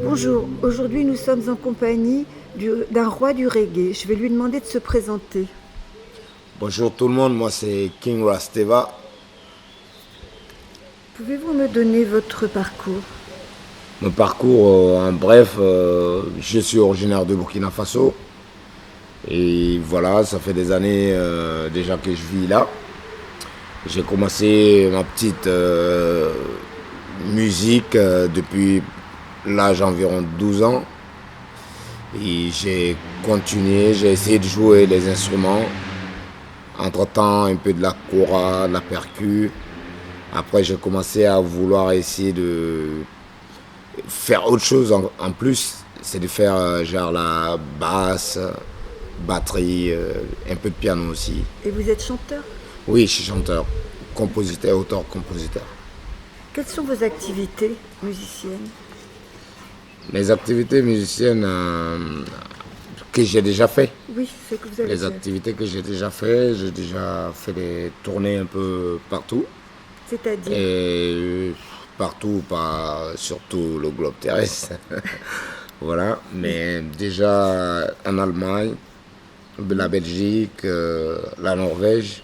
Bonjour, aujourd'hui nous sommes en compagnie d'un roi du reggae. Je vais lui demander de se présenter. Bonjour tout le monde, moi c'est King Rasteva. Pouvez-vous me donner votre parcours? Mon parcours, en bref, je suis originaire de Burkina Faso. Et voilà, ça fait des années déjà que je vis là. J'ai commencé ma petite musique depuis l'âge d'environ 12 ans. Et j'ai continué, j'ai essayé de jouer les instruments. Entre-temps, un peu de la kora, de la percu. Après, j'ai commencé à vouloir essayer de faire autre chose en plus. C'est de faire genre la basse, batterie, un peu de piano aussi. Et vous êtes chanteur? Oui, je suis chanteur, compositeur, auteur-compositeur. Quelles sont vos activités musiciennes? Mes activités musiciennes que j'ai déjà fait. Oui, c'est que vous avez Les fait. activités que j'ai déjà fait des tournées un peu partout. C'est-à-dire? Et partout, pas surtout le globe terrestre. Voilà, mais déjà en Allemagne, la Belgique, la Norvège.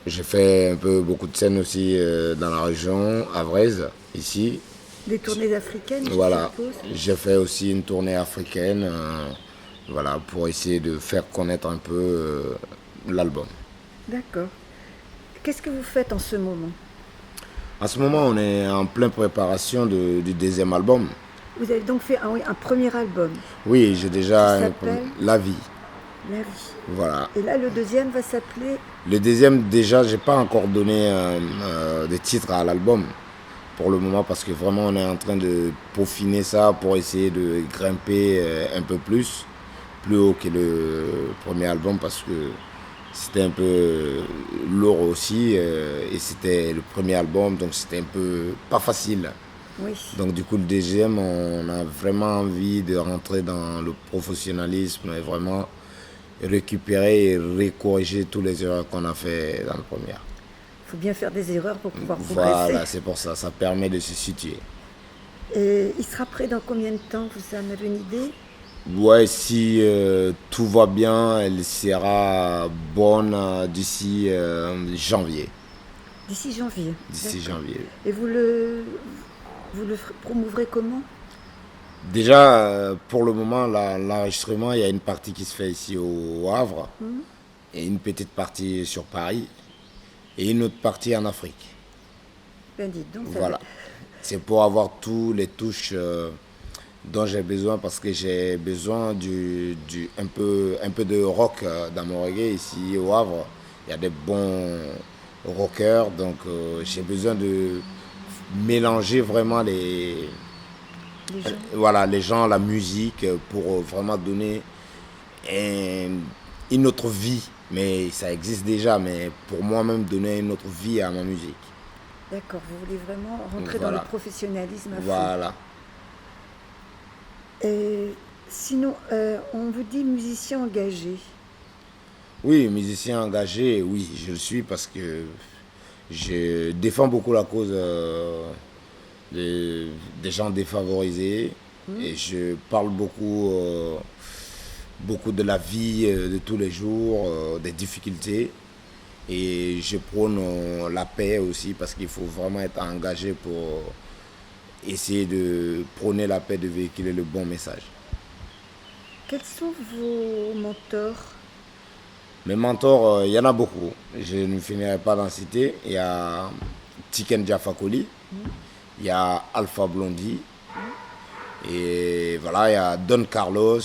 J'ai fait un peu beaucoup de scènes aussi dans la région, à Vraise, ici. Des tournées africaines, je Voilà, suppose? j'ai fait aussi une tournée africaine, voilà, pour essayer de faire connaître un peu l'album. D'accord. Qu'est-ce que vous faites en ce moment? En ce moment, on est en pleine préparation du deuxième album. Vous avez donc fait un premier album, Oui, j'ai déjà qui s'appelle La vie. La vie. Voilà. Et là, le deuxième va s'appeler... Le deuxième, déjà, j'ai pas encore donné de titre à l'album pour le moment parce que vraiment on est en train de peaufiner ça pour essayer de grimper un peu plus haut que le premier album parce que c'était un peu lourd aussi et c'était le premier album donc c'était un peu pas facile. Oui. Donc du coup le deuxième on a vraiment envie de rentrer dans le professionnalisme et vraiment récupérer et recorriger tous les erreurs qu'on a fait dans le premier. Il faut bien faire des erreurs pour pouvoir progresser. Voilà, c'est pour ça, ça permet de se situer. Et il sera prêt dans combien de temps? Vous en avez une idée? Ouais, si tout va bien, elle sera bonne d'ici janvier. D'ici janvier. D'ici D'accord. janvier. Et vous le promouvrez comment? Déjà, pour le moment, l'enregistrement, il y a une partie qui se fait ici au Havre, et une petite partie sur Paris, et une autre partie en Afrique. Ben dites donc, ça Voilà. C'est pour avoir tous les touches dont j'ai besoin parce que j'ai besoin un peu de rock dans mon reggae ici au Havre. Il y a des bons rockers, donc j'ai besoin de mélanger vraiment les gens. voilà, les gens, la musique pour vraiment donner une autre vie. Mais ça existe déjà, mais pour moi-même donner une autre vie à ma musique. D'accord, vous voulez vraiment rentrer Voilà. dans le professionnalisme à fond. Voilà. Et sinon, on vous dit musicien engagé. Oui, musicien engagé, oui, je le suis parce que je défends beaucoup la cause des gens défavorisés et je parle beaucoup de la vie de tous les jours, des difficultés et je prône la paix aussi parce qu'il faut vraiment être engagé pour essayer de prôner la paix, de véhiculer le bon message. Quels sont vos mentors? Mes mentors, il y en a beaucoup. Je ne finirai pas d'en citer. Il y a Tiken Jah Fakoly, il y a Alpha Blondy, et voilà, il y a Don Carlos.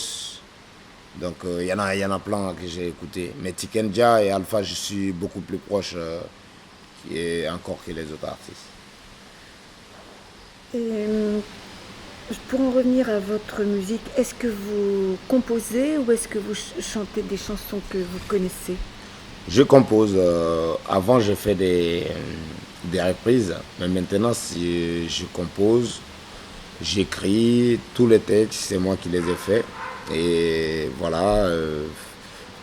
Donc il y en a plein que j'ai écouté. Mais Tiken Jah et Alpha, je suis beaucoup plus proche encore que les autres artistes. Et pour en revenir à votre musique, est-ce que vous composez ou est-ce que vous chantez des chansons que vous connaissez? Je compose. Avant, j'ai fait des reprises. Mais maintenant, si je compose, j'écris tous les textes, c'est moi qui les ai faits. Et voilà,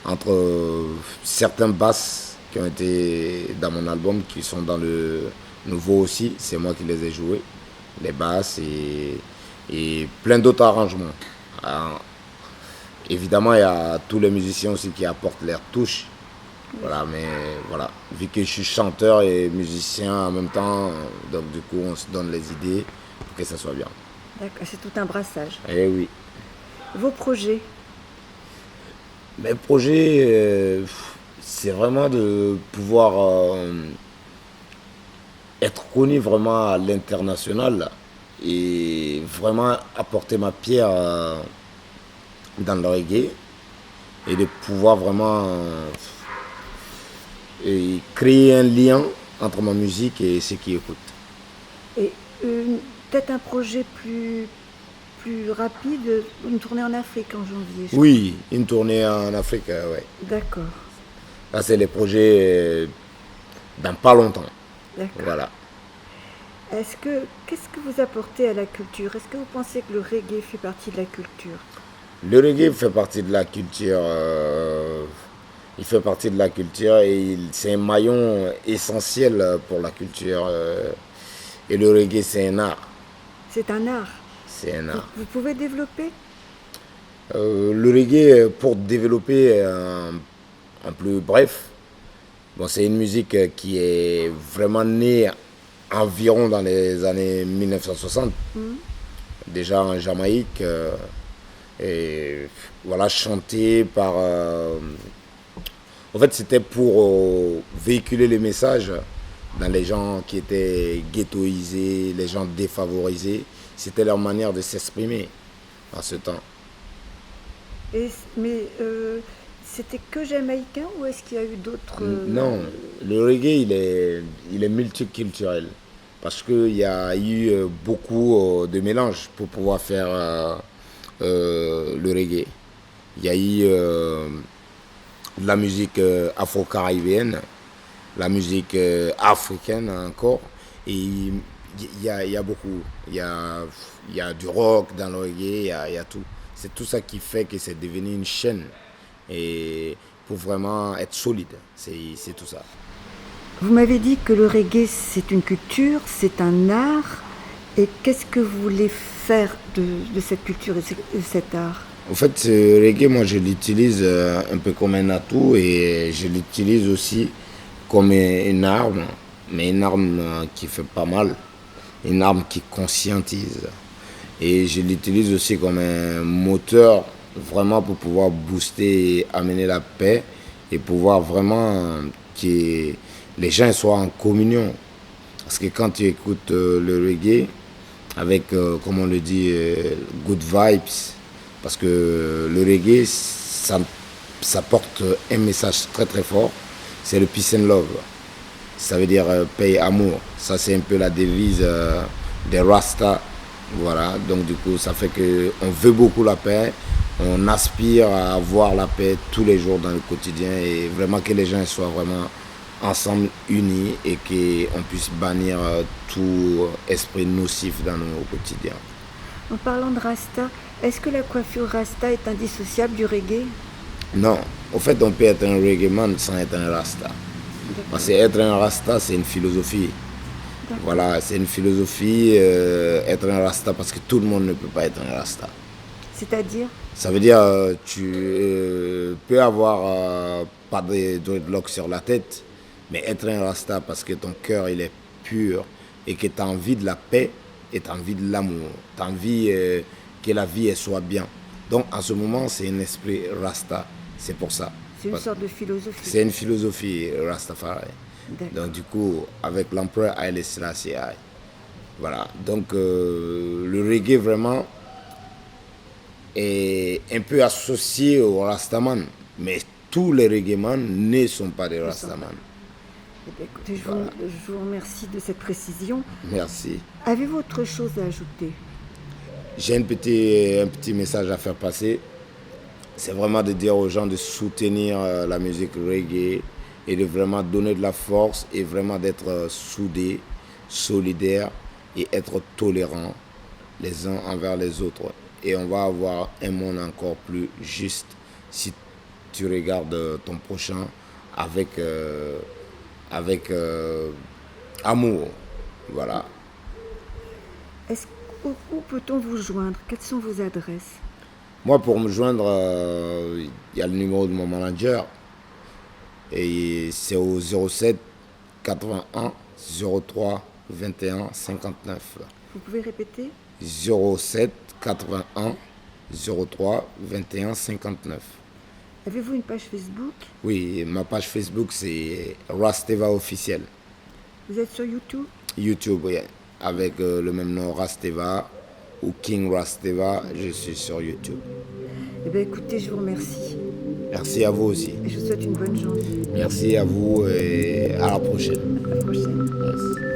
entre certains basses qui ont été dans mon album, qui sont dans le nouveau aussi, c'est moi qui les ai joués, les basses et plein d'autres arrangements. Alors, évidemment, il y a tous les musiciens aussi qui apportent leur touche. Voilà, mais voilà, vu que je suis chanteur et musicien en même temps, donc du coup, on se donne les idées pour que ça soit bien. D'accord, c'est tout un brassage. Eh oui. Vos projets? Mes projets, c'est vraiment de pouvoir être connu vraiment à l'international et vraiment apporter ma pierre dans le reggae et de pouvoir vraiment et créer un lien entre ma musique et ceux qui écoutent. Et peut-être un projet plus rapide, une tournée en Afrique en janvier. Oui, une tournée en Afrique, ouais. D'accord, Ça, c'est les projets dans pas longtemps. d'accord. Voilà. Qu'est-ce que vous apportez à la culture? Est-ce que vous pensez que le reggae fait partie de la culture? Le reggae fait partie de la culture. Il fait partie de la culture et c'est un maillon essentiel pour la culture. Et le reggae, c'est un art. C'est un art. C'est un art. Vous pouvez développer? Le reggae, pour développer en plus bref, bon, c'est une musique qui est vraiment née environ dans les années 1960, déjà en Jamaïque, et voilà, chantée par... en fait, c'était pour véhiculer les messages dans les gens qui étaient ghettoisés, les gens défavorisés. C'était leur manière de s'exprimer en ce temps. Mais c'était que jamaïcain ou est-ce qu'il y a eu d'autres... Non, le reggae, il est multiculturel. Parce qu'il y a eu beaucoup de mélanges pour pouvoir faire le reggae. Il y a eu de la musique afro-caribéenne, la musique africaine encore. Et il y a beaucoup. Il y a du rock dans le reggae, il y a tout. C'est tout ça qui fait que c'est devenu une chaîne. Et pour vraiment être solide, c'est tout ça. Vous m'avez dit que le reggae, c'est une culture, c'est un art. Et qu'est-ce que vous voulez faire de cette culture et de cet art? En fait, ce reggae, moi, je l'utilise un peu comme un atout et je l'utilise aussi comme une arme, mais une arme qui fait pas mal, une arme qui conscientise. Et je l'utilise aussi comme un moteur vraiment pour pouvoir booster et amener la paix et pouvoir vraiment que les gens soient en communion. Parce que quand tu écoutes le reggae, avec, comme on le dit, good vibes, parce que le reggae, ça porte un message très très fort, c'est le peace and love. Ça veut dire paix et amour. Ça, c'est un peu la devise des Rasta. Voilà, donc du coup, ça fait qu'on veut beaucoup la paix, on aspire à avoir la paix tous les jours dans le quotidien et vraiment que les gens soient vraiment ensemble, unis et qu'on puisse bannir tout esprit nocif dans nos quotidiens. En parlant de Rasta, est-ce que la coiffure Rasta est indissociable du reggae? Non, au fait, on peut être un reggae man sans être un Rasta. Parce que être un Rasta, c'est une philosophie. Voilà, c'est une philosophie, être un Rasta, parce que tout le monde ne peut pas être un Rasta. C'est-à-dire? Ça veut dire tu peux avoir pas de dreadlocks sur la tête, mais être un Rasta parce que ton cœur il est pur et que tu as envie de la paix et tu as envie de l'amour. Tu as envie que la vie elle soit bien. Donc en ce moment, c'est un esprit Rasta. C'est pour ça. C'est une sorte de philosophie. C'est une philosophie Rastafari. Donc du coup, avec l'empereur Haile Selassie, voilà. Donc le reggae vraiment est un peu associé au Rastaman, mais tous les reggaeman ne sont pas des Rastaman. Eh bien, écoutez, je vous remercie de cette précision. Merci. Avez-vous autre chose à ajouter? J'ai un petit message à faire passer. C'est vraiment de dire aux gens de soutenir la musique reggae et de vraiment donner de la force et vraiment d'être soudés, solidaires et être tolérants les uns envers les autres. Et on va avoir un monde encore plus juste si tu regardes ton prochain avec amour. Voilà. Où peut-on vous joindre? Quelles sont vos adresses? Moi, pour me joindre, il y a le numéro de mon manager. Et c'est au 07 81 03 21 59. Vous pouvez répéter? 07 81 03 21 59. Avez-vous une page Facebook? Oui, ma page Facebook, c'est Rasteva officiel. Vous êtes sur YouTube? YouTube, oui, avec le même nom, Rasteva ou King Rasteva, je suis sur YouTube. Eh bien, écoutez, je vous remercie. Merci à vous aussi. Et je vous souhaite une bonne journée. Merci à vous et à la prochaine. À la prochaine. Merci.